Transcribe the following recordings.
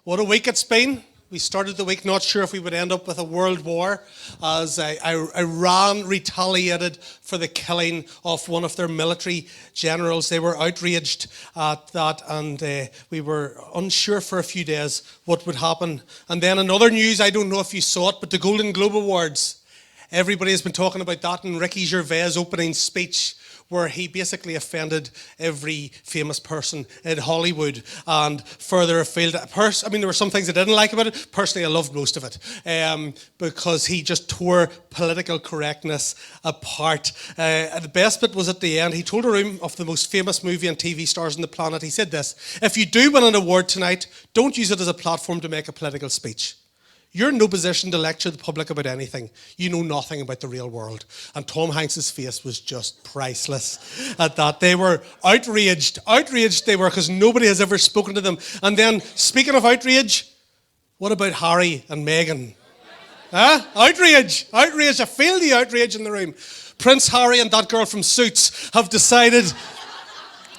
What a week it's been. We started the week not sure if we would end up with a world war as Iran retaliated for the killing of one of their military generals. They were outraged at that, and we were unsure for a few days what would happen. And then another news, I don't know if you saw it, but the Golden Globe Awards. Everybody has been talking about that in Ricky Gervais' opening speech, where he basically offended every famous person in Hollywood and further afield. There were some things I didn't like about it. Personally, I loved most of it because he just tore political correctness apart. The best bit was at the end. He told a room of the most famous movie and TV stars on the planet. He said this: if you do win an award tonight, don't use it as a platform to make a political speech. You're in no position to lecture the public about anything. You know nothing about the real world. And Tom Hanks's face was just priceless at that. They were outraged. Outraged they were, because nobody has ever spoken to them. And then, speaking of outrage, what about Harry and Meghan? Huh? Outrage. Outrage. I feel the outrage in the room. Prince Harry and that girl from Suits have decided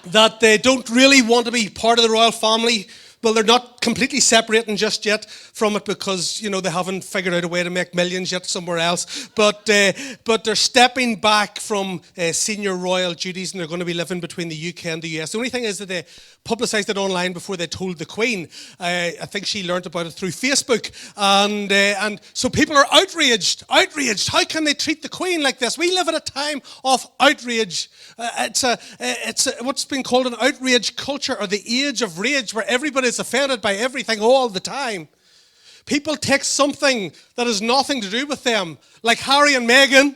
that they don't really want to be part of the royal family. Well, they're not completely separating just yet from it because, they haven't figured out a way to make millions yet somewhere else. But they're stepping back from senior royal duties, and they're going to be living between the UK and the US. The only thing is that they publicised it online before they told the Queen. I think she learnt about it through Facebook. And so people are outraged. Outraged. How can they treat the Queen like this? We live at a time of outrage. It's what's been called an outrage culture, or the age of rage, where everybody is offended by everything all the time. People take something that has nothing to do with them, like Harry and Meghan,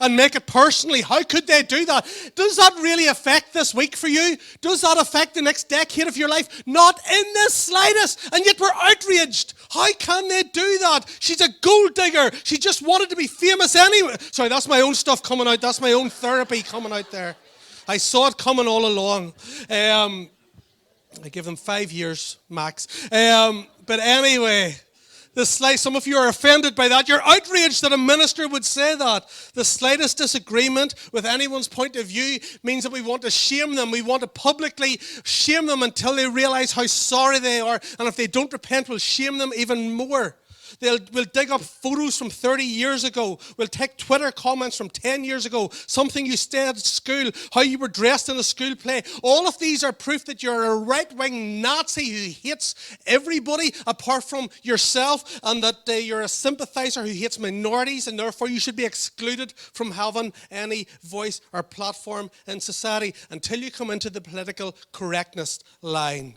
and make it personally. How could they do that? Does that really affect this week for you? Does that affect the next decade of your life? Not in the slightest. And yet we're outraged. How can they do that? She's a gold digger. She just wanted to be famous anyway. Sorry, that's my own stuff coming out. That's my own therapy coming out there. I saw it coming all along. I give them 5 years max. But anyway, some of you are offended by that. You're outraged that a minister would say that. The slightest disagreement with anyone's point of view means that we want to shame them. We want to publicly shame them until they realize how sorry they are. And if they don't repent, we'll shame them even more. We'll dig up photos from 30 years ago. We'll take Twitter comments from 10 years ago. Something you said at school, how you were dressed in a school play. All of these are proof that you're a right-wing Nazi who hates everybody apart from yourself, and that you're a sympathizer who hates minorities, and therefore you should be excluded from having any voice or platform in society until you come into the political correctness line.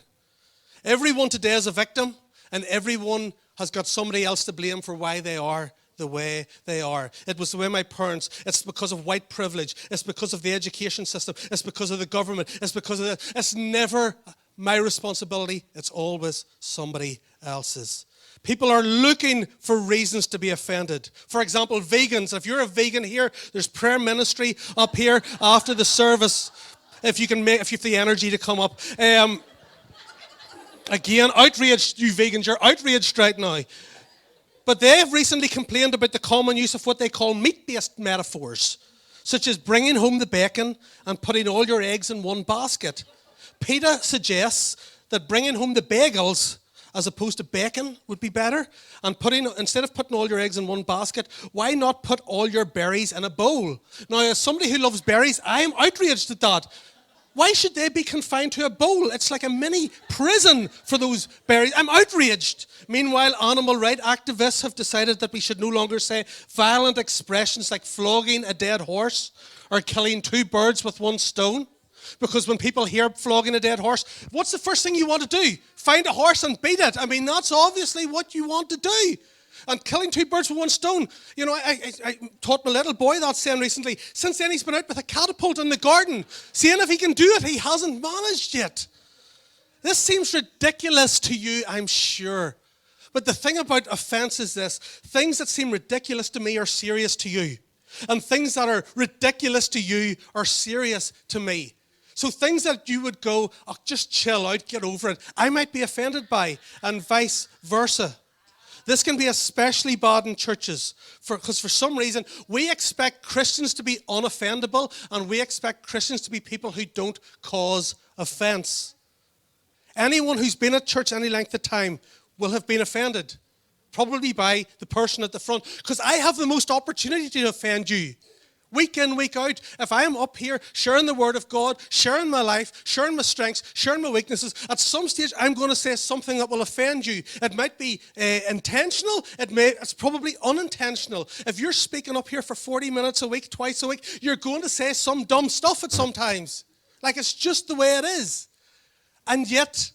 Everyone today is a victim, and everyone has got somebody else to blame for why they are the way they are. It was the way my parents. It's because of white privilege. It's because of the education system. It's because of the government. It's because of It's never my responsibility. It's always somebody else's. People are looking for reasons to be offended. For example, vegans. If you're a vegan here, there's prayer ministry up here after the service. If you have the energy to come up. Again, outraged, you vegans, you're outraged right now. But they have recently complained about the common use of what they call meat-based metaphors, such as bringing home the bacon and putting all your eggs in one basket. PETA suggests that bringing home the bagels as opposed to bacon would be better. And instead of putting all your eggs in one basket, why not put all your berries in a bowl? Now, as somebody who loves berries, I am outraged at that. Why should they be confined to a bowl? It's like a mini prison for those berries. I'm outraged. Meanwhile, animal rights activists have decided that we should no longer say violent expressions like flogging a dead horse or killing 2 birds with 1 stone. Because when people hear flogging a dead horse, what's the first thing you want to do? Find a horse and beat it. That's obviously what you want to do. And killing 2 birds with 1 stone. I taught my little boy that saying recently. Since then, he's been out with a catapult in the garden, seeing if he can do it. He hasn't managed yet. This seems ridiculous to you, I'm sure. But the thing about offense is this. Things that seem ridiculous to me are serious to you. And things that are ridiculous to you are serious to me. So things that you would go, just chill out, get over it, I might be offended by, and vice versa. This can be especially bad in churches because for some reason we expect Christians to be unoffendable, and we expect Christians to be people who don't cause offense. Anyone who's been at church any length of time will have been offended, probably by the person at the front, because I have the most opportunity to offend you. Week in, week out, if I am up here sharing the word of God, sharing my life, sharing my strengths, sharing my weaknesses, at some stage I'm going to say something that will offend you. It might be intentional, it's probably unintentional. If you're speaking up here for 40 minutes a week, twice a week, you're going to say some dumb stuff at some times. Like, it's just the way it is. And yet,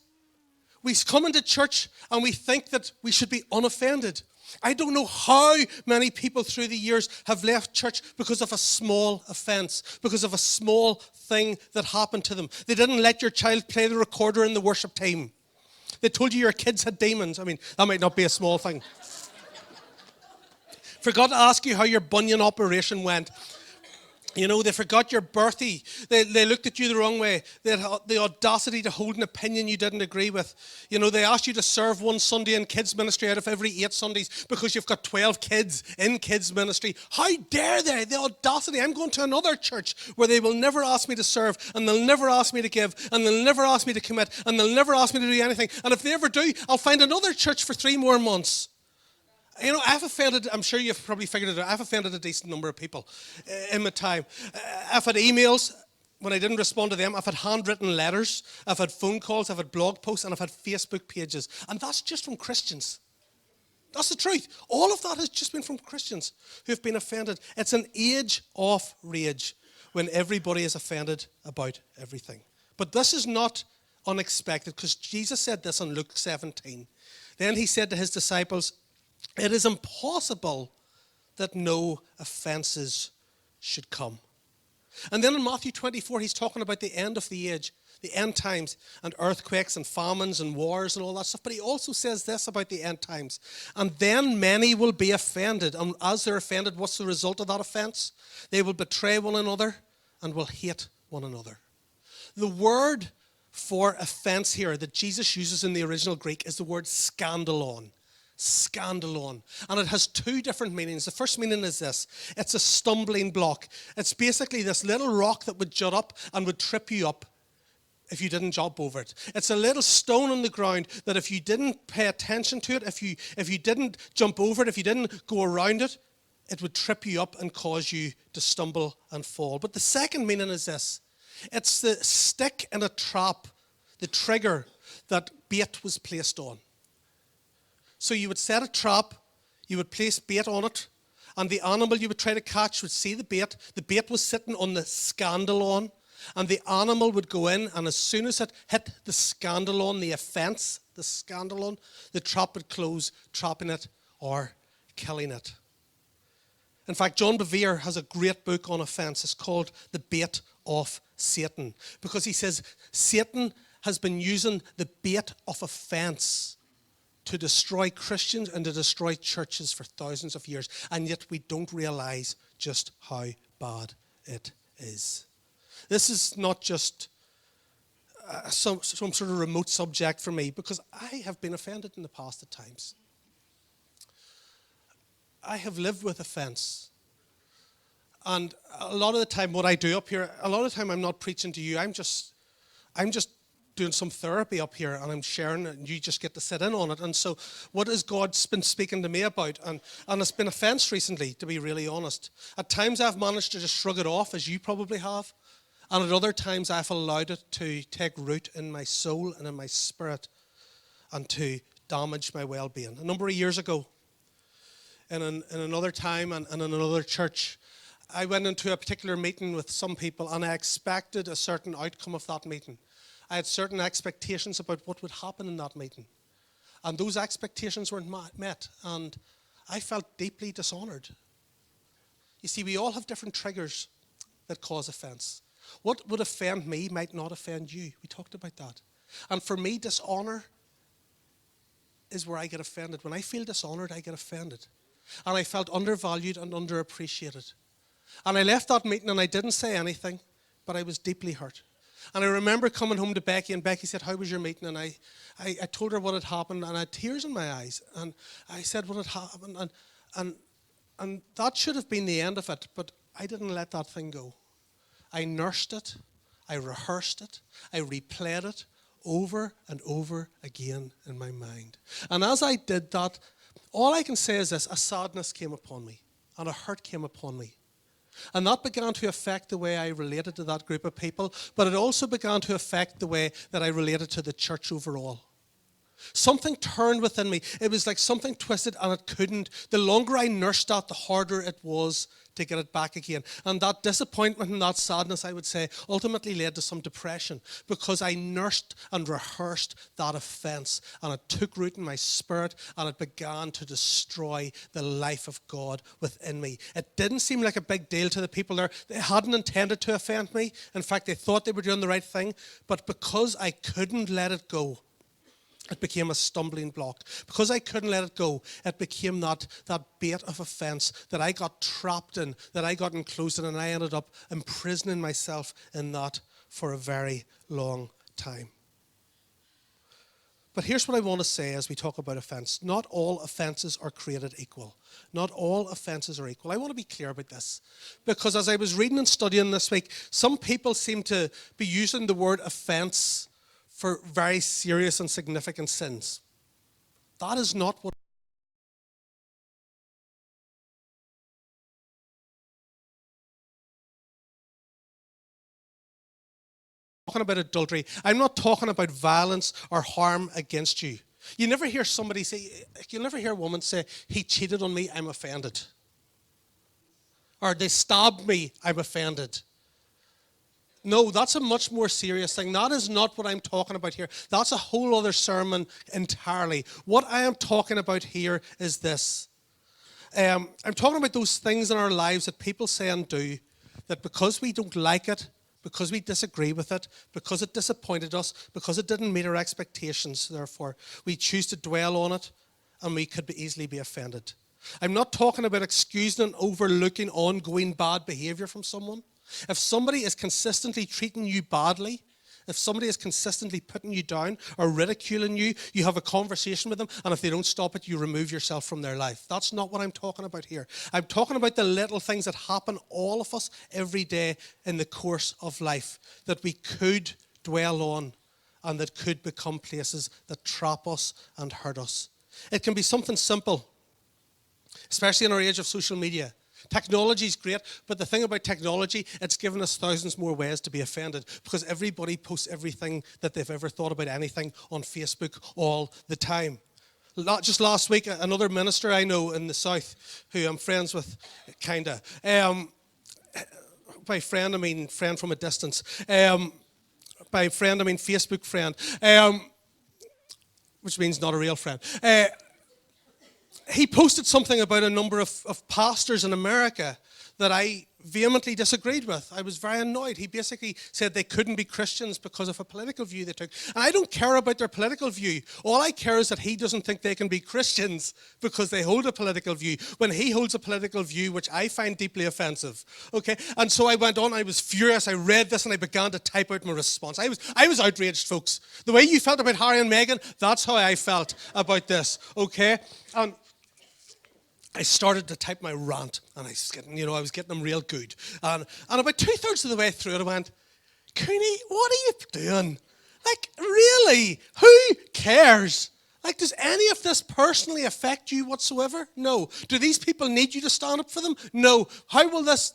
we come into church and we think that we should be unoffended. I don't know how many people through the years have left church because of a small offense, because of a small thing that happened to them. They didn't let your child play the recorder in the worship team. They told you your kids had demons. I mean, that might not be a small thing. Forgot to ask you how your bunion operation went. You know, they forgot your birthday. They looked at you the wrong way. They had the audacity to hold an opinion you didn't agree with. You know, they asked you to serve one Sunday in kids ministry out of every 8 Sundays because you've got 12 kids in kids ministry. How dare they? The audacity. I'm going to another church where they will never ask me to serve, and they'll never ask me to give, and they'll never ask me to commit, and they'll never ask me to do anything. And if they ever do, I'll find another church for 3 more months. You know, I've offended, I'm sure you've probably figured it out, I've offended a decent number of people in my time. I've had emails when I didn't respond to them. I've had handwritten letters. I've had phone calls. I've had blog posts. And I've had Facebook pages. And that's just from Christians. That's the truth. All of that has just been from Christians who have been offended. It's an age of rage when everybody is offended about everything. But this is not unexpected, because Jesus said this in Luke 17. Then he said to his disciples, "It is impossible that no offenses should come." And then in Matthew 24, he's talking about the end of the age, the end times, and earthquakes and famines and wars and all that stuff. But he also says this about the end times. "And then many will be offended. And as they're offended, what's the result of that offense? They will betray one another and will hate one another." The word for offense here that Jesus uses in the original Greek is the word scandalon. Scandalon. And it has 2 different meanings. The first meaning is this: it's a stumbling block. It's basically this little rock that would jut up and would trip you up if you didn't jump over it. It's a little stone on the ground that if you didn't pay attention to it, if you didn't jump over it, if you didn't go around it, it would trip you up and cause you to stumble and fall. But the second meaning is this: it's the stick in a trap, the trigger that bait was placed on. So you would set a trap, you would place bait on it, and the animal you would try to catch would see the bait. The bait was sitting on the scandalon, and the animal would go in, and as soon as it hit the scandalon, the offense, the scandalon, the trap would close, trapping it or killing it. In fact, John Bevere has a great book on offense. It's called The Bait of Satan, because he says Satan has been using the bait of offense to destroy Christians and to destroy churches for thousands of years, and yet we don't realize just how bad it is. This is not just some sort of remote subject for me, because I have been offended in the past at times. I have lived with offense. And a lot of the time what I do up here, a lot of the time I'm not preaching to you, I'm just doing some therapy up here, and I'm sharing it, and you just get to sit in on it. And so what has God been speaking to me about? And it's been offense recently, to be really honest. At times I've managed to just shrug it off, as you probably have. And at other times I've allowed it to take root in my soul and in my spirit and to damage my well-being. A number of years ago, in another time and in another church, I went into a particular meeting with some people, and I expected a certain outcome of that meeting. I had certain expectations about what would happen in that meeting. And those expectations weren't met. And I felt deeply dishonored. You see, we all have different triggers that cause offense. What would offend me might not offend you. We talked about that. And for me, dishonor is where I get offended. When I feel dishonored, I get offended. And I felt undervalued and underappreciated. And I left that meeting and I didn't say anything, but I was deeply hurt. And I remember coming home to Becky, and Becky said, "How was your meeting?" And I told her what had happened, and I had tears in my eyes. And I said what had happened, and that should have been the end of it, but I didn't let that thing go. I nursed it, I rehearsed it, I replayed it over and over again in my mind. And as I did that, all I can say is this: a sadness came upon me and a hurt came upon me. And that began to affect the way I related to that group of people, but it also began to affect the way that I related to the church overall. Something turned within me. It was like something twisted and it couldn't. The longer I nursed that, the harder it was to get it back again. And that disappointment and that sadness, I would say, ultimately led to some depression because I nursed and rehearsed that offense. And it took root in my spirit and it began to destroy the life of God within me. It didn't seem like a big deal to the people there. They hadn't intended to offend me. In fact, they thought they were doing the right thing. But because I couldn't let it go, it became a stumbling block. Because I couldn't let it go, it became that bait of offense that I got trapped in, that I got enclosed in, and I ended up imprisoning myself in that for a very long time. But here's what I want to say as we talk about offense. Not all offenses are created equal. Not all offenses are equal. I want to be clear about this. Because as I was reading and studying this week, some people seem to be using the word offense for very serious and significant sins. That is not what I'm talking about adultery. I'm not talking about violence or harm against you. You never hear somebody say, you'll never hear a woman say, he cheated on me, I'm offended. Or they stabbed me, I'm offended. No, that's a much more serious thing. That is not what I'm talking about here. That's a whole other sermon entirely. What I am talking about here is this. I'm talking about those things in our lives that people say and do, that because we don't like it, because we disagree with it, because it disappointed us, because it didn't meet our expectations, therefore, we choose to dwell on it, and we could easily be offended. I'm not talking about excusing and overlooking ongoing bad behavior from someone. If somebody is consistently treating you badly, if somebody is consistently putting you down or ridiculing you, you have a conversation with them, and if they don't stop it, you remove yourself from their life. That's not what I'm talking about here. I'm talking about the little things that happen all of us every day in the course of life that we could dwell on and that could become places that trap us and hurt us. It can be something simple, especially in our age of social media. Technology is great, but the thing about technology, it's given us thousands more ways to be offended because everybody posts everything that they've ever thought about anything on Facebook all the time. Just last week, another minister I know in the south, who I'm friends with, kinda. By friend, I mean friend from a distance. By friend, I mean Facebook friend, which means not a real friend. He posted something about a number of pastors in America that I vehemently disagreed with. I was very annoyed. He basically said they couldn't be Christians because of a political view they took. And I don't care about their political view. All I care is that he doesn't think they can be Christians because they hold a political view, when he holds a political view which I find deeply offensive. Okay? And so I went on, I was furious, I read this and I began to type out my response. I was outraged, folks. The way you felt about Harry and Meghan, that's how I felt about this. Okay? And I started to type my rant, and I was getting them real good. And about 2/3 of the way through it, I went, Cooney, what are you doing? Like, really? Who cares? Like, does any of this personally affect you whatsoever? No. Do these people need you to stand up for them? No. How will this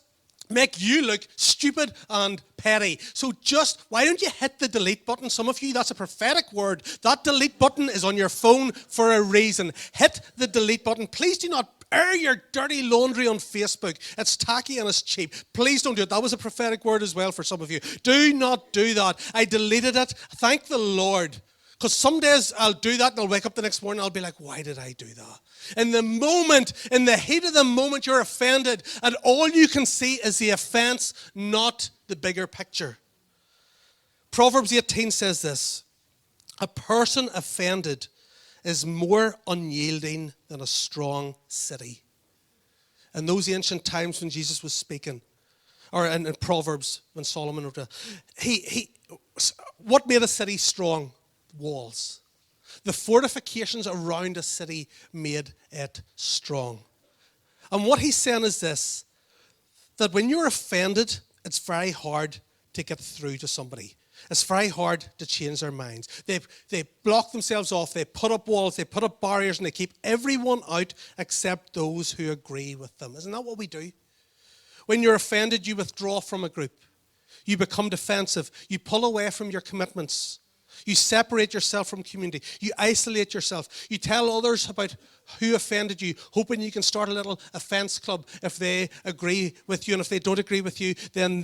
make you look stupid and petty? So why don't you hit the delete button? Some of you, that's a prophetic word. That delete button is on your phone for a reason. Hit the delete button. Please do not air your dirty laundry on Facebook. It's tacky and it's cheap. Please don't do it. That was a prophetic word as well for some of you. Do not do that. I deleted it. Thank the Lord. Because some days I'll do that and I'll wake up the next morning and I'll be like, why did I do that? In the moment, in the heat of the moment, you're offended, and all you can see is the offense, not the bigger picture. Proverbs 18 says this: a person offended is more unyielding than a strong city. In those ancient times when Jesus was speaking, or in Proverbs when Solomon wrote it, what made a city strong? Walls. The fortifications around a city made it strong. And what he's saying is this, that when you're offended, it's very hard to get through to somebody. it's very hard to change their minds. They block themselves off, they put up walls, they put up barriers, and they keep everyone out except those who agree with them. Isn't that what we do? When you're offended, you withdraw from a group. You become defensive. You pull away from your commitments. You separate yourself from community. You isolate yourself. You tell others about who offended you, hoping you can start a little offense club if they agree with you. And if they don't agree with you, then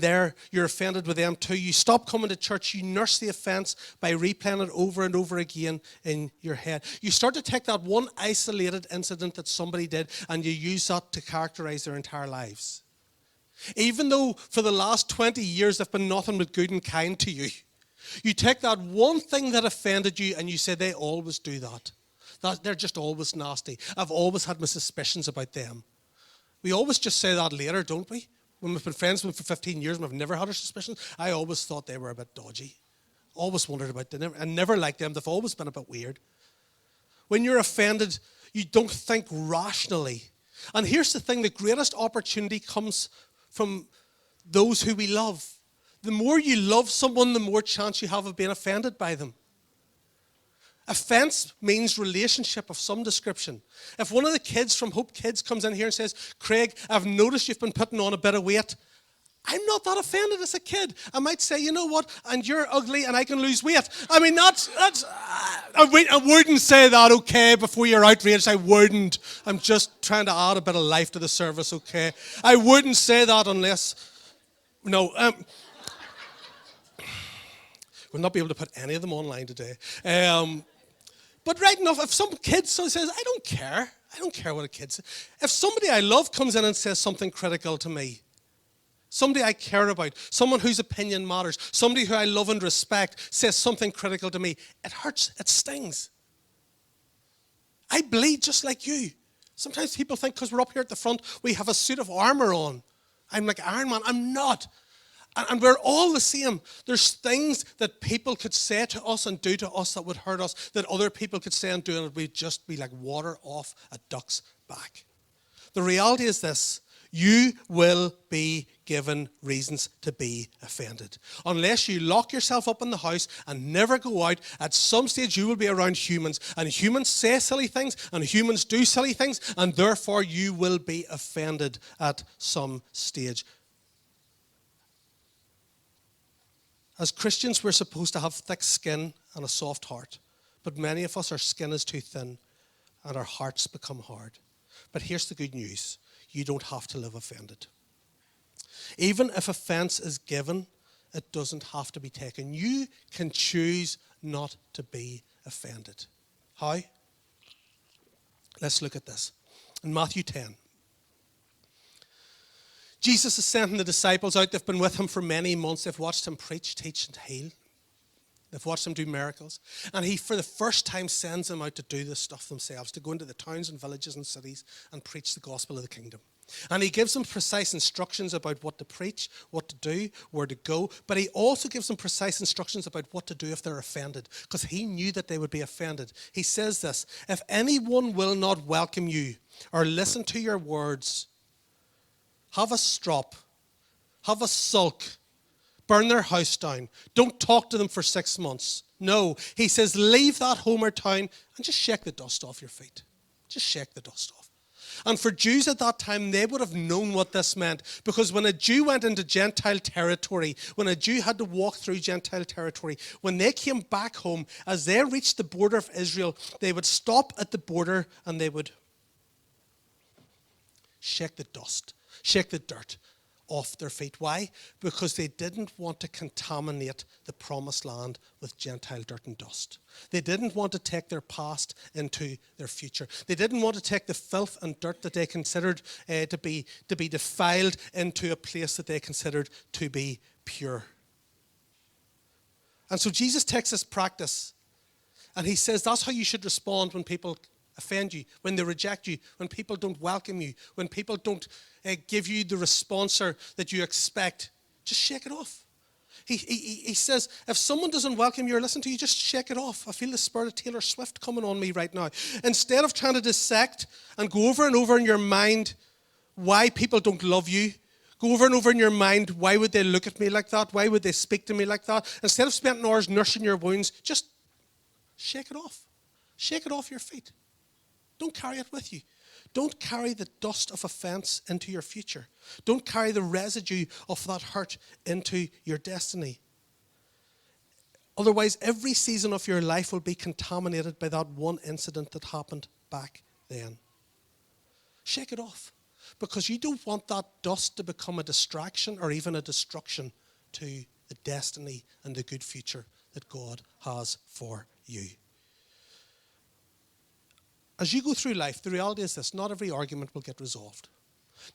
you're offended with them too. You stop coming to church. You nurse the offense by replaying it over and over again in your head. You start to take that one isolated incident that somebody did and you use that to characterize their entire lives. Even though for the last 20 years they've been nothing but good and kind to you. You take that one thing that offended you and you say they always do that. They're just always nasty. I've always had my suspicions about them. We always just say that later, don't we? When we've been friends with them for 15 years and we've never had our suspicions, I always thought they were a bit dodgy. Always wondered about them. I never liked them. They've always been a bit weird. When you're offended, you don't think rationally. And here's the thing, the greatest opportunity comes from those who we love. The more you love someone, the more chance you have of being offended by them. Offense means relationship of some description. If one of the kids from Hope Kids comes in here and says, Craig, I've noticed you've been putting on a bit of weight, I'm not that offended as a kid. I might say, you know what, and you're ugly and I can lose weight. I mean, I wouldn't say that, okay, before you're outraged. I wouldn't. I'm just trying to add a bit of life to the service, okay? I wouldn't say that unless, we'll not be able to put any of them online today. But right enough, if some kid says, I don't care what a kid says. If somebody I love comes in and says something critical to me, somebody I care about, someone whose opinion matters, somebody who I love and respect says something critical to me, it hurts, it stings. I bleed just like you. Sometimes people think because we're up here at the front, we have a suit of armor on. I'm like Iron Man. I'm not. And we're all the same. There's things that people could say to us and do to us that would hurt us, that other people could say and do, and it would just be like water off a duck's back. The reality is this: you will be given reasons to be offended. Unless you lock yourself up in the house and never go out, at some stage you will be around humans, and humans say silly things, and humans do silly things, and therefore you will be offended at some stage. As Christians, we're supposed to have thick skin and a soft heart. But many of us, our skin is too thin and our hearts become hard. But here's the good news. You don't have to live offended. Even if offense is given, it doesn't have to be taken. You can choose not to be offended. How? Let's look at this. In Matthew 10. Jesus is sending the disciples out. They've been with him for many months. They've watched him preach, teach, and heal. They've watched him do miracles. And he, for the first time, sends them out to do this stuff themselves, to go into the towns and villages and cities and preach the gospel of the kingdom. And he gives them precise instructions about what to preach, what to do, where to go. But he also gives them precise instructions about what to do if they're offended, because he knew that they would be offended. He says this: if anyone will not welcome you or listen to your words, have a strop, have a sulk, burn their house down. Don't talk to them for 6 months. No, he says, leave that home or town and just shake the dust off your feet. Just shake the dust off. And for Jews at that time, they would have known what this meant, because when a Jew went into Gentile territory, when a Jew had to walk through Gentile territory, when they came back home, as they reached the border of Israel, they would stop at the border and they would shake the dust, shake the dirt off their feet. Why? Because they didn't want to contaminate the promised land with Gentile dirt and dust. They didn't want to take their past into their future. They didn't want to take the filth and dirt that they considered to be defiled into a place that they considered to be pure. And so Jesus takes this practice and he says that's how you should respond when people offend you, when they reject you, when people don't welcome you, when people don't give you the response that you expect. Just shake it off. He says, if someone doesn't welcome you or listen to you, just shake it off. I feel the spirit of Taylor Swift coming on me right now. Instead of trying to dissect and go over and over in your mind why people don't love you, Go over and over in your mind, why would they look at me like that? Why would they speak to me like that? Instead of spending hours nursing your wounds, just shake it off. Shake it off your feet. Don't carry it with you. Don't carry the dust of offense into your future. Don't carry the residue of that hurt into your destiny. Otherwise, every season of your life will be contaminated by that one incident that happened back then. Shake it off, because you don't want that dust to become a distraction or even a destruction to the destiny and the good future that God has for you. As you go through life, the reality is this: not every argument will get resolved.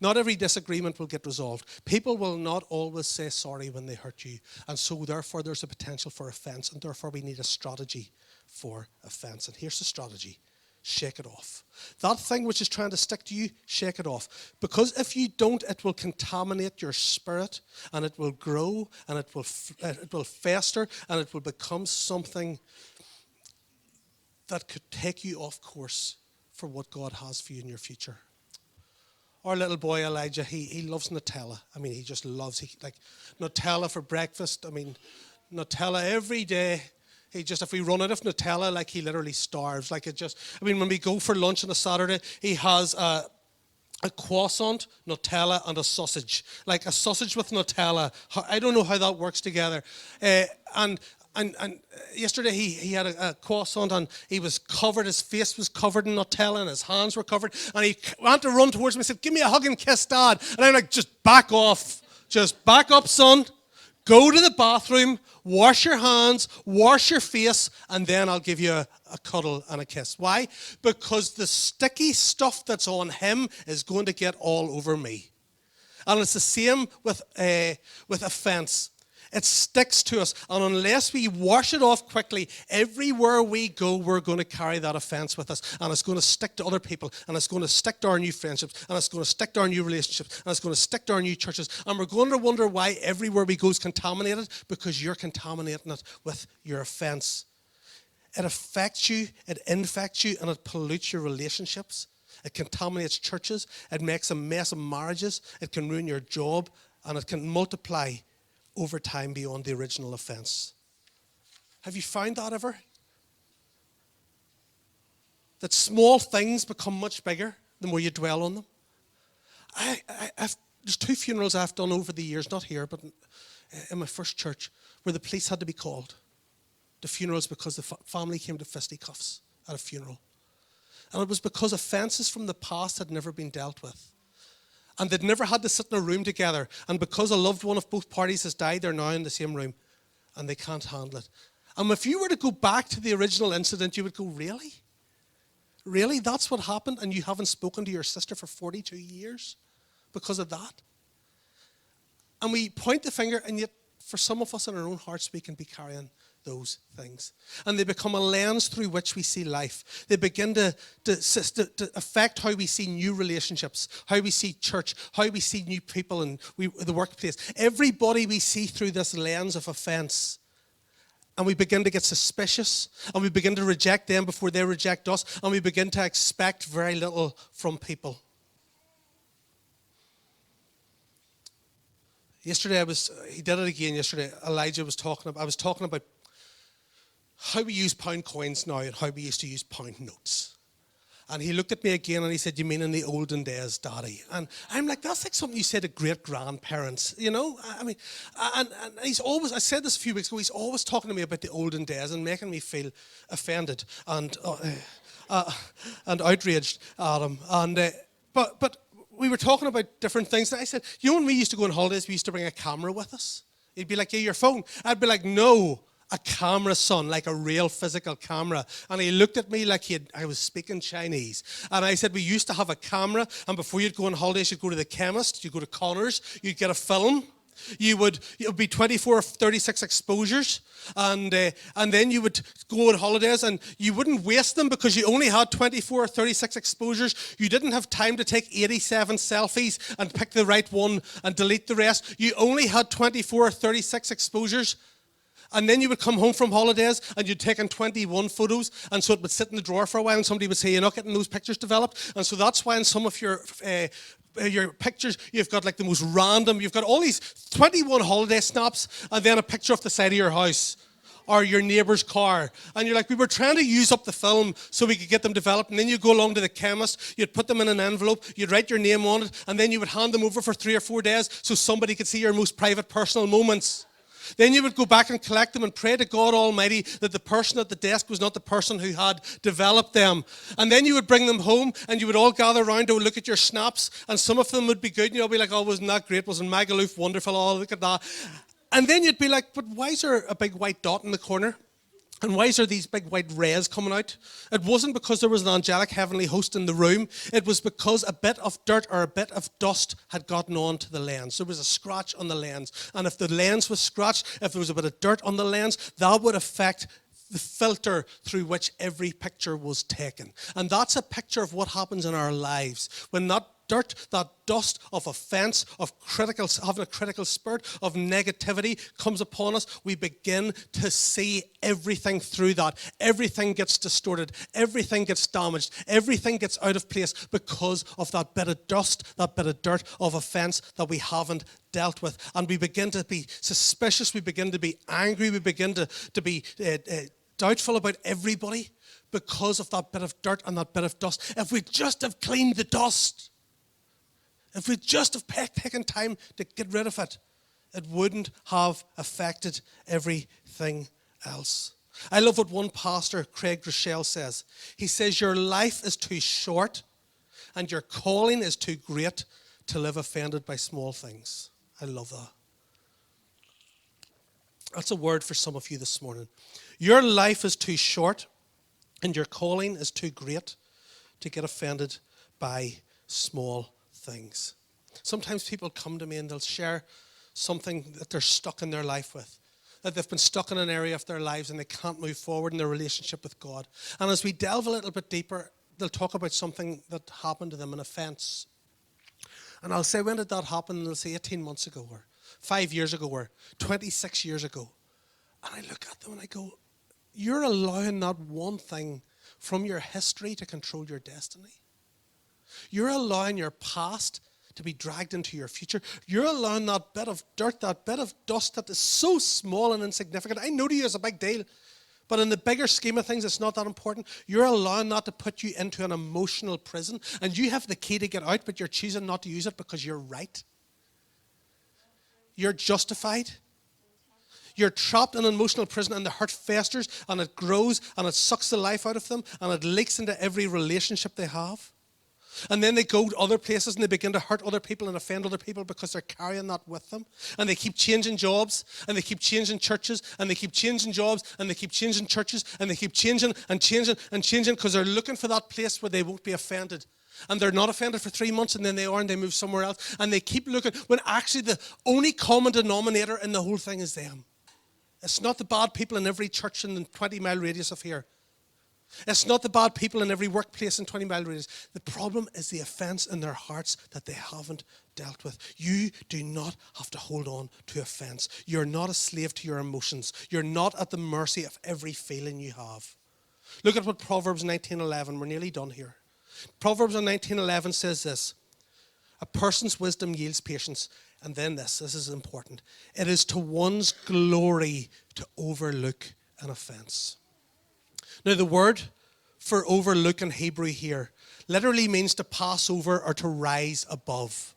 Not every disagreement will get resolved. People will not always say sorry when they hurt you. And so therefore there's a potential for offense, and therefore we need a strategy for offense. And here's the strategy: shake it off. That thing which is trying to stick to you, shake it off. Because if you don't, it will contaminate your spirit, and it will grow, and it will fester, and it will become something that could take you off course for what God has for you in your future. Our little boy Elijah, he loves Nutella. I mean, he just loves like Nutella for breakfast. I mean, Nutella every day. If we run out of Nutella, like, he literally starves. When we go for lunch on a Saturday, he has a croissant, Nutella, and a sausage. Like a sausage with Nutella. I don't know how that works together. And yesterday he had a croissant, and he was covered, his face was covered in Nutella, and his hands were covered, and he wanted to run towards me and said, "Give me a hug and kiss, Dad." And I'm like, "Just back off. Just back up, son. Go to the bathroom, wash your hands, wash your face, and then I'll give you a cuddle and a kiss." Why? Because the sticky stuff that's on him is going to get all over me. And it's the same with offense. It sticks to us, and unless we wash it off quickly, everywhere we go, we're going to carry that offense with us, and it's going to stick to other people, and it's going to stick to our new friendships, and it's going to stick to our new relationships, and it's going to stick to our new churches, and we're going to wonder why everywhere we go is contaminated, because you're contaminating it with your offense. It affects you, it infects you, and it pollutes your relationships. It contaminates churches. It makes a mess of marriages. It can ruin your job, and it can multiply over time beyond the original offense. Have you found that ever? That small things become much bigger the more you dwell on them? There's 2 funerals I've done over the years, not here, but in my first church, where the police had to be called to funerals because the family came to fisticuffs at a funeral. And it was because offenses from the past had never been dealt with. And they'd never had to sit in a room together. And because a loved one of both parties has died, they're now in the same room. And they can't handle it. And if you were to go back to the original incident, you would go, really? Really? That's what happened? And you haven't spoken to your sister for 42 years because of that? And we point the finger, and yet for some of us in our own hearts, we can be carrying those things. And they become a lens through which we see life. They begin to affect how we see new relationships, how we see church, how we see new people in the workplace. Everybody we see through this lens of offense. And we begin to get suspicious, and we begin to reject them before they reject us, and we begin to expect very little from people. Yesterday, he did it again yesterday. Elijah was talking about how we use pound coins now and how we used to use pound notes. And he looked at me again and he said, "You mean in the olden days, Daddy?" And I'm like, that's like something you said to great-grandparents, you know? I mean, and he's always, I said this a few weeks ago, he's always talking to me about the olden days and making me feel offended and outraged at him. But we were talking about different things. And I said, "You know, when we used to go on holidays, we used to bring a camera with us." He'd be like, "Yeah, your phone." I'd be like, "No, a camera, son, like a real physical camera." And he looked at me like I was speaking Chinese. And I said, "We used to have a camera, and before you'd go on holidays, you'd go to the chemist, you'd go to Connors, you'd get a film. It would be 24 or 36 exposures, and then you would go on holidays, and you wouldn't waste them because you only had 24 or 36 exposures. You didn't have time to take 87 selfies and pick the right one and delete the rest. You only had 24 or 36 exposures. And then you would come home from holidays and you'd taken 21 photos, and so it would sit in the drawer for a while, and somebody would say, 'You're not getting those pictures developed.' And so that's why in some of your your pictures, you've got like the most random, you've got all these 21 holiday snaps and then a picture of the side of your house or your neighbour's car. And you're like, we were trying to use up the film so we could get them developed. And then you go along to the chemist, you'd put them in an envelope, you'd write your name on it, and then you would hand them over for 3 or 4 days so somebody could see your most private personal moments. Then you would go back and collect them and pray to God Almighty that the person at the desk was not the person who had developed them. And then you would bring them home and you would all gather around to look at your snaps, and some of them would be good and you'll be like, oh, wasn't that great? Wasn't Magaluf wonderful? Oh, look at that. And then you'd be like, but why is there a big white dot in the corner? And why is there these big white rays coming out? It wasn't because there was an angelic heavenly host in the room. It was because a bit of dirt or a bit of dust had gotten onto the lens. There was a scratch on the lens. And if the lens was scratched, if there was a bit of dirt on the lens, that would affect the filter through which every picture was taken. And that's a picture of what happens in our lives. When that dirt, that dust of offense, of having a critical spirit, of negativity comes upon us, we begin to see everything through that. Everything gets distorted. Everything gets damaged. Everything gets out of place because of that bit of dust, that bit of dirt of offense that we haven't dealt with. And we begin to be suspicious. We begin to be angry. We begin to be doubtful about everybody because of that bit of dirt and that bit of dust. If we just have cleaned the dust, if we just have taken time to get rid of it, it wouldn't have affected everything else. I love what one pastor, Craig Cooney, says. He says, your life is too short and your calling is too great to live offended by small things. I love that. That's a word for some of you this morning. Your life is too short and your calling is too great to get offended by small things. Sometimes people come to me and they'll share something that they're stuck in their life with, that they've been stuck in an area of their lives and they can't move forward in their relationship with God. And as we delve a little bit deeper, they'll talk about something that happened to them, an offense. And I'll say, when did that happen? And they'll say 18 months ago or 5 years ago or 26 years ago. And I look at them and I go, you're allowing that one thing from your history to control your destiny. You're allowing your past to be dragged into your future. You're allowing that bit of dirt, that bit of dust that is so small and insignificant. I know to you it's a big deal, but in the bigger scheme of things, it's not that important. You're allowing that to put you into an emotional prison, and you have the key to get out, but you're choosing not to use it because you're right. You're justified. You're trapped in an emotional prison, and the hurt festers, and it grows, and it sucks the life out of them, and it leaks into every relationship they have. And then they go to other places and they begin to hurt other people and offend other people because they're carrying that with them. And they keep changing jobs, and they keep changing churches, and they keep changing jobs, and they keep changing churches, and they keep changing and changing and changing because they're looking for that place where they won't be offended. And they're not offended for 3 months, and then they are, and they move somewhere else. And they keep looking when actually the only common denominator in the whole thing is them. It's not the bad people in every church in the 20-mile radius of here. It's not the bad people in every workplace in 20-mile radius. The problem is the offense in their hearts that they haven't dealt with. You do not have to hold on to offense. You're not a slave to your emotions. You're not at the mercy of every feeling you have. Look at what Proverbs 19:11, we're nearly done here. Proverbs 19:11 says this, a person's wisdom yields patience. And then this is important. It is to one's glory to overlook an offense. Now, the word for overlook in Hebrew here literally means to pass over or to rise above.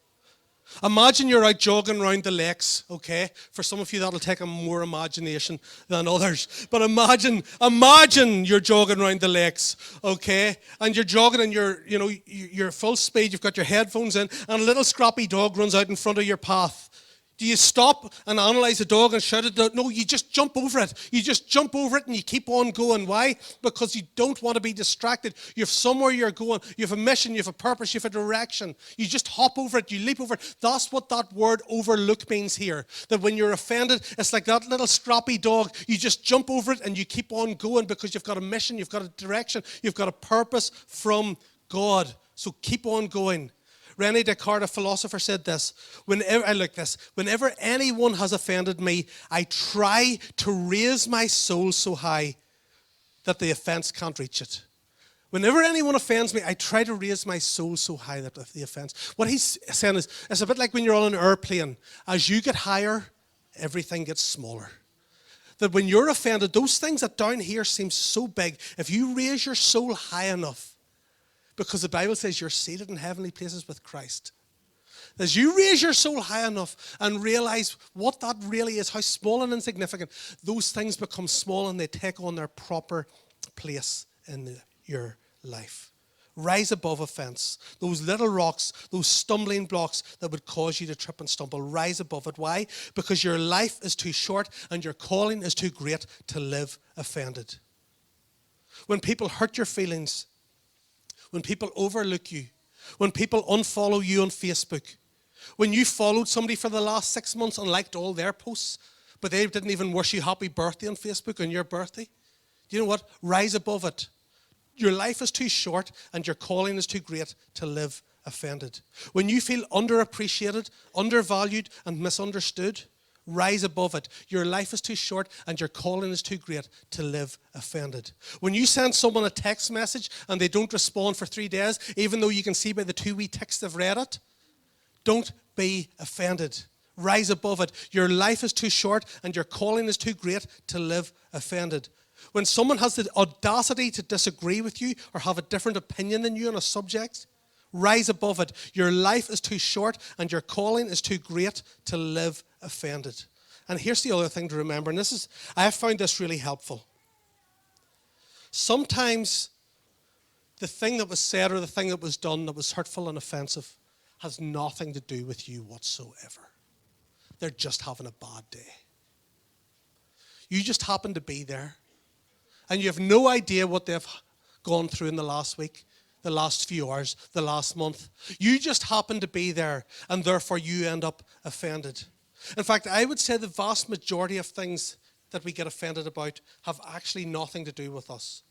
Imagine you're out jogging around the lakes, okay? For some of you, that'll take a more imagination than others. But imagine you're jogging around the lakes, okay? And you're jogging and you're full speed, you've got your headphones in, and a little scrappy dog runs out in front of your path. Do you stop and analyze the dog and shout at it? No, you just jump over it. You just jump over it and you keep on going. Why? Because you don't want to be distracted. You have somewhere you're going. You have a mission. You have a purpose. You have a direction. You just hop over it. You leap over it. That's what that word overlook means here. That when you're offended, it's like that little scrappy dog. You just jump over it and you keep on going because you've got a mission. You've got a direction. You've got a purpose from God. So keep on going. René Descartes, a philosopher, said this, whenever anyone has offended me, I try to raise my soul so high that the offense can't reach it. Whenever anyone offends me, I try to raise my soul so high that the offense. What he's saying is, it's a bit like when you're on an airplane. As you get higher, everything gets smaller. That when you're offended, those things that down here seem so big, if you raise your soul high enough, because the Bible says you're seated in heavenly places with Christ, as you raise your soul high enough and realize what that really is, how small and insignificant, those things become small and they take on their proper place in your life. Rise above offense. Those little rocks, those stumbling blocks that would cause you to trip and stumble. Rise above it. Why? Because your life is too short and your calling is too great to live offended. When people hurt your feelings, when people overlook you, when people unfollow you on Facebook, when you followed somebody for the last 6 months and liked all their posts, but they didn't even wish you happy birthday on Facebook on your birthday, do you know what? Rise above it. Your life is too short and your calling is too great to live offended. When you feel underappreciated, undervalued, and misunderstood, rise above it. Your life is too short and your calling is too great to live offended. When you send someone a text message and they don't respond for 3 days, even though you can see by the 2 wee ticks they've read it, don't be offended. Rise above it. Your life is too short and your calling is too great to live offended. When someone has the audacity to disagree with you or have a different opinion than you on a subject, rise above it. Your life is too short and your calling is too great to live offended. And here's the other thing to remember, and I have found this really helpful. Sometimes the thing that was said or the thing that was done that was hurtful and offensive has nothing to do with you whatsoever. They're just having a bad day. You just happen to be there. And you have no idea what they've gone through in the last week, the last few hours, the last month. You just happen to be there, and therefore you end up offended. In fact, I would say the vast majority of things that we get offended about have actually nothing to do with us.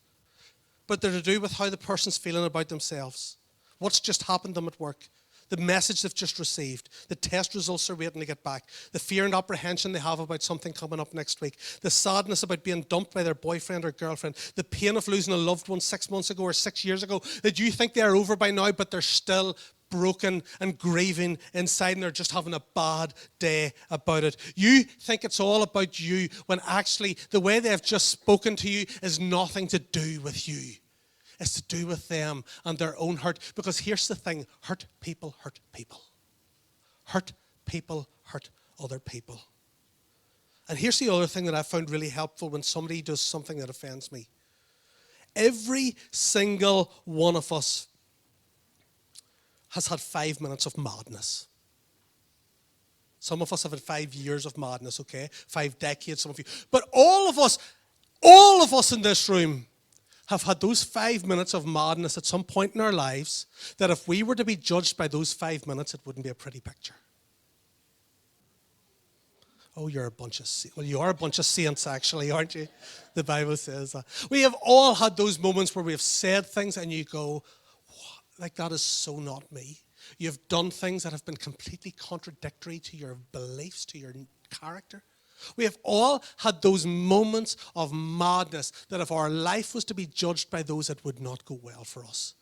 But they're to do with how the person's feeling about themselves, what's just happened to them at work, the message they've just received, the test results they're waiting to get back, the fear and apprehension they have about something coming up next week, the sadness about being dumped by their boyfriend or girlfriend, the pain of losing a loved one 6 months ago or 6 years ago that you think they're over by now, but they're still broken and grieving inside and they're just having a bad day about it. You think it's all about you when actually the way they've just spoken to you is nothing to do with you. It's to do with them and their own hurt. Because here's the thing, hurt people hurt people. Hurt people hurt other people. And here's the other thing that I found really helpful when somebody does something that offends me. Every single one of us has had 5 minutes of madness. Some of us have had 5 years of madness, okay? 5 decades, some of you. But all of us in this room have had those 5 minutes of madness at some point in our lives that if we were to be judged by those 5 minutes, it wouldn't be a pretty picture. Oh, you are a bunch of saints, actually, aren't you? The Bible says that. We have all had those moments where we have said things and you go, like that is so not me. You've done things that have been completely contradictory to your beliefs, to your character. We have all had those moments of madness that if our life was to be judged by those, it would not go well for us.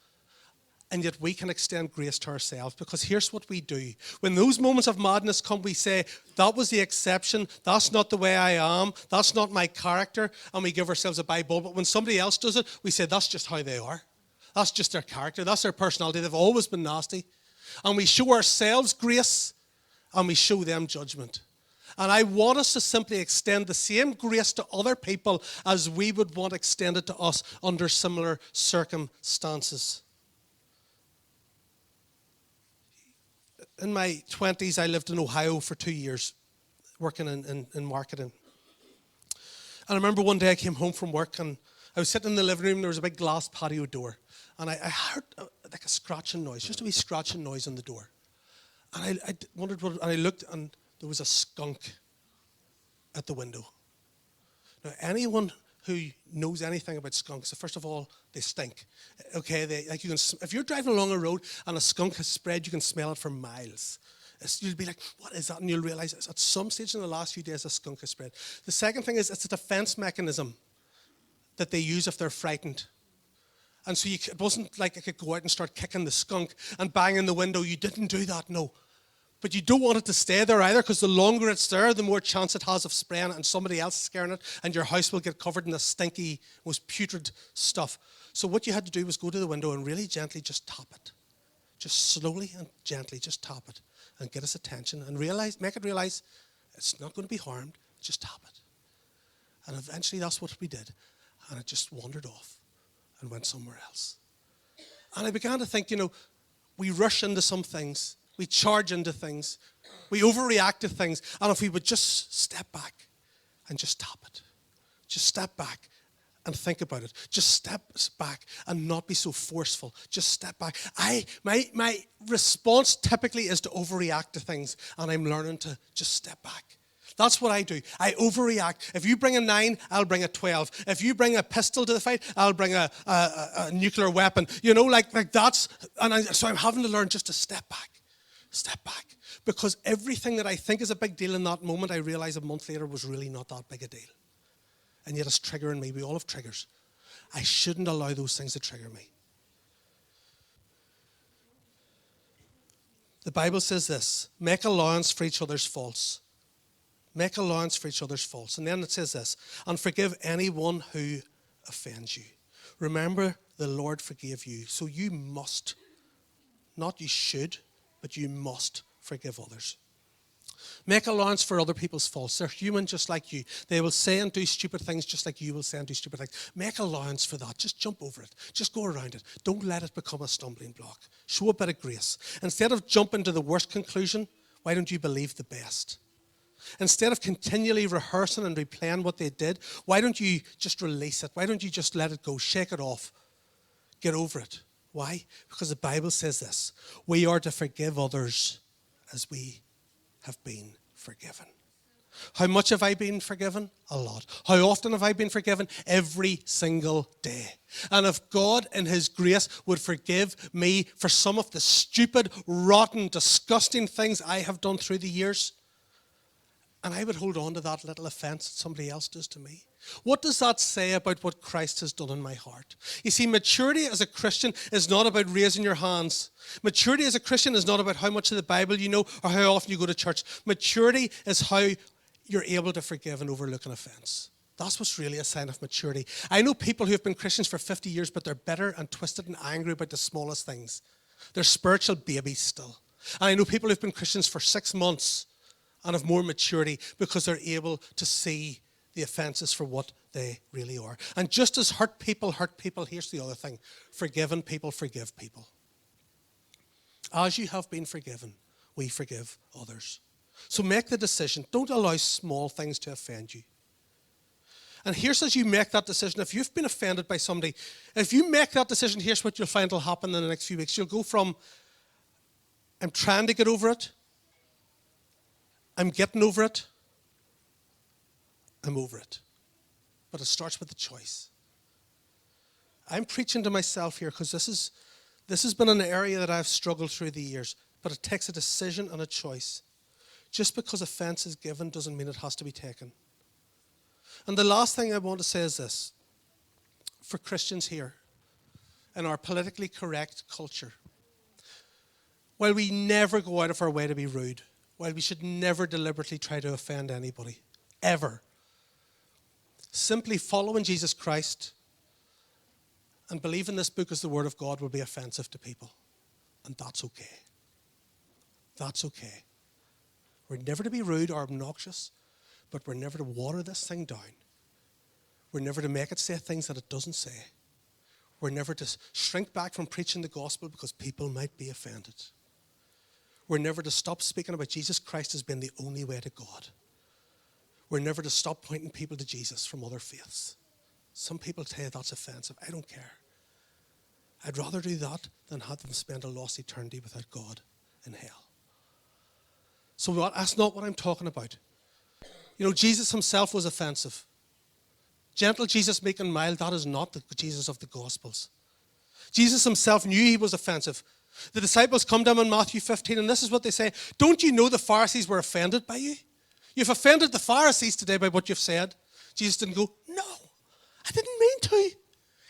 And yet we can extend grace to ourselves because here's what we do. When those moments of madness come, we say, that was the exception. That's not the way I am. That's not my character. And we give ourselves a Bible. But when somebody else does it, we say, that's just how they are. That's just their character. That's their personality. They've always been nasty. And we show ourselves grace and we show them judgment. And I want us to simply extend the same grace to other people as we would want extended to us under similar circumstances. In my 20s, I lived in Ohio for 2 years, working in marketing. And I remember one day I came home from work and I was sitting in the living room and there was a big glass patio door. And I heard like a scratching noise, just a wee scratching noise on the door. And I wondered and I looked and there was a skunk at the window. Now, anyone who knows anything about skunks, first of all, they stink. Okay, if you're driving along a road and a skunk has spread, you can smell it for miles. You'll be like, what is that? And you'll realize at some stage in the last few days, a skunk has spread. The second thing is it's a defense mechanism that they use if they're frightened. And so it wasn't like I could go out and start kicking the skunk and banging the window. You didn't do that, no. But you don't want it to stay there either, because the longer it's there, the more chance it has of spraying and somebody else scaring it, and your house will get covered in this stinky, most putrid stuff. So what you had to do was go to the window and really gently just tap it. Just slowly and gently just tap it and get its attention and make it realize it's not going to be harmed. Just tap it. And eventually that's what we did. And it just wandered off and went somewhere else. And I began to think, we rush into some things. We charge into things. We overreact to things. And if we would just step back and just tap it. Just step back and think about it. Just step back and not be so forceful. Just step back. My response typically is to overreact to things. And I'm learning to just step back. That's what I do. I overreact. If you bring a 9, I'll bring a 12. If you bring a pistol to the fight, I'll bring a nuclear weapon. Like that's, so I'm having to learn just to step back. Step back. Because everything that I think is a big deal in that moment, I realize a month later was really not that big a deal. And yet it's triggering me. We all have triggers. I shouldn't allow those things to trigger me. The Bible says this: make allowance for each other's faults. Make allowance for each other's faults. And then it says this: and forgive anyone who offends you. Remember, the Lord forgave you. So you must, not you should, but you must forgive others. Make allowance for other people's faults. They're human just like you. They will say and do stupid things just like you will say and do stupid things. Make allowance for that. Just jump over it. Just go around it. Don't let it become a stumbling block. Show a bit of grace. Instead of jumping to the worst conclusion, why don't you believe the best? Instead of continually rehearsing and replaying what they did, why don't you just release it? Why don't you just let it go? Shake it off. Get over it. Why? Because the Bible says this: we are to forgive others as we have been forgiven. How much have I been forgiven? A lot. How often have I been forgiven? Every single day. And if God in his grace would forgive me for some of the stupid, rotten, disgusting things I have done through the years, and I would hold on to that little offense that somebody else does to me, what does that say about what Christ has done in my heart? You see, maturity as a Christian is not about raising your hands. Maturity as a Christian is not about how much of the Bible you know or how often you go to church. Maturity is how you're able to forgive and overlook an offense. That's what's really a sign of maturity. I know people who have been Christians for 50 years, but they're bitter and twisted and angry about the smallest things. They're spiritual babies still. And I know people who've been Christians for 6 months and have more maturity because they're able to see the offenses for what they really are. And just as hurt people, here's the other thing: forgiven people forgive people. As you have been forgiven, we forgive others. So make the decision. Don't allow small things to offend you. And here's as you make that decision: if you've been offended by somebody, if you make that decision, here's what you'll find will happen in the next few weeks. You'll go from, I'm trying to get over it, I'm getting over it, I'm over it. But it starts with a choice. I'm preaching to myself here because this has been an area that I've struggled through the years. But it takes a decision and a choice. Just because offense is given doesn't mean it has to be taken. And the last thing I want to say is this: for Christians here, in our politically correct culture, while we never go out of our way to be rude, while we should never deliberately try to offend anybody, ever, simply following Jesus Christ and believing this book as the Word of God will be offensive to people. And that's okay. That's okay. We're never to be rude or obnoxious, but we're never to water this thing down. We're never to make it say things that it doesn't say. We're never to shrink back from preaching the gospel because people might be offended. We're never to stop speaking about Jesus Christ as being the only way to God. We're never to stop pointing people to Jesus from other faiths. Some people tell you that's offensive. I don't care. I'd rather do that than have them spend a lost eternity without God in hell. So that's not what I'm talking about. Jesus himself was offensive. Gentle Jesus, meek and mild, that is not the Jesus of the Gospels. Jesus himself knew he was offensive. The disciples come to him in Matthew 15, and this is what they say: don't you know the Pharisees were offended by you? You've offended the Pharisees today by what you've said. Jesus didn't go, no, I didn't mean to.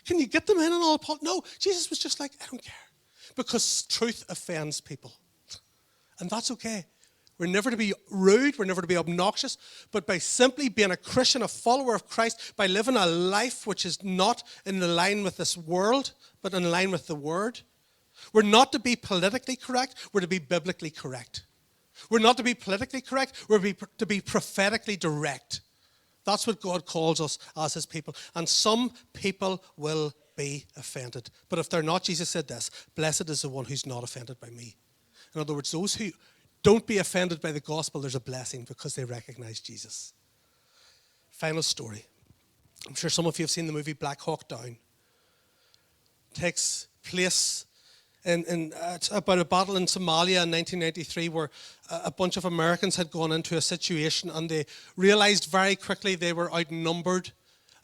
can you get them in and all? No, Jesus was just like, I don't care. Because truth offends people. And that's okay. We're never to be rude, we're never to be obnoxious, but by simply being a Christian, a follower of Christ, by living a life which is not in the line with this world, but in line with the Word. We're not to be politically correct, we're to be biblically correct. We're not to be politically correct, we're to be prophetically direct. That's what God calls us as his people. And some people will be offended. But if they're not, Jesus said this, blessed is the one who's not offended by me. In other words, those who don't be offended by the gospel, there's a blessing because they recognize Jesus. Final story. I'm sure some of you have seen the movie Black Hawk Down. It takes place in about a battle in Somalia in 1993 where a bunch of Americans had gone into a situation and they realized very quickly they were outnumbered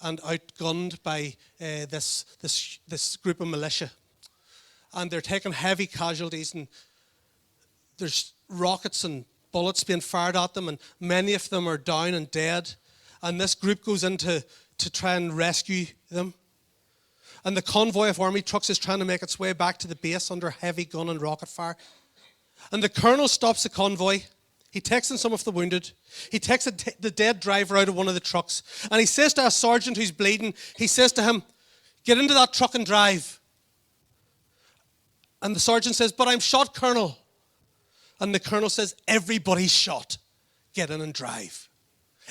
and outgunned by this group of militia. And they're taking heavy casualties, and there's rockets and bullets being fired at them, and many of them are down and dead. And this group goes in to try and rescue them. And the convoy of army trucks is trying to make its way back to the base under heavy gun and rocket fire. And the colonel stops the convoy. He takes in some of the wounded. He takes the dead driver out of one of the trucks. And he says to a sergeant who's bleeding, he says to him, get into that truck and drive. And the sergeant says, but I'm shot, Colonel. And the colonel says, everybody's shot. Get in and drive.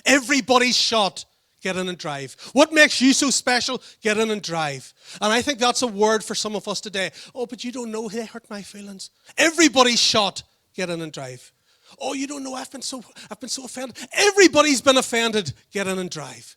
Everybody's shot. Get in and drive. What makes you so special? Get in and drive. And I think that's a word for some of us today. Oh, but you don't know, they hurt my feelings. Everybody's shot. Get in and drive. Oh, you don't know, I've been so offended. Everybody's been offended. Get in and drive.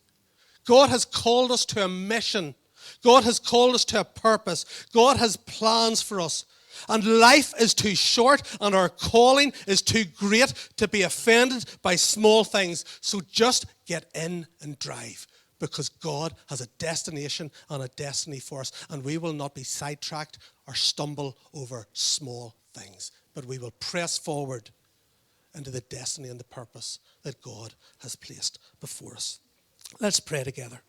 God has called us to a mission. God has called us to a purpose. God has plans for us. And life is too short and our calling is too great to be offended by small things. So just get in and drive, because God has a destination and a destiny for us, and we will not be sidetracked or stumble over small things, but we will press forward into the destiny and the purpose that God has placed before us. Let's pray together.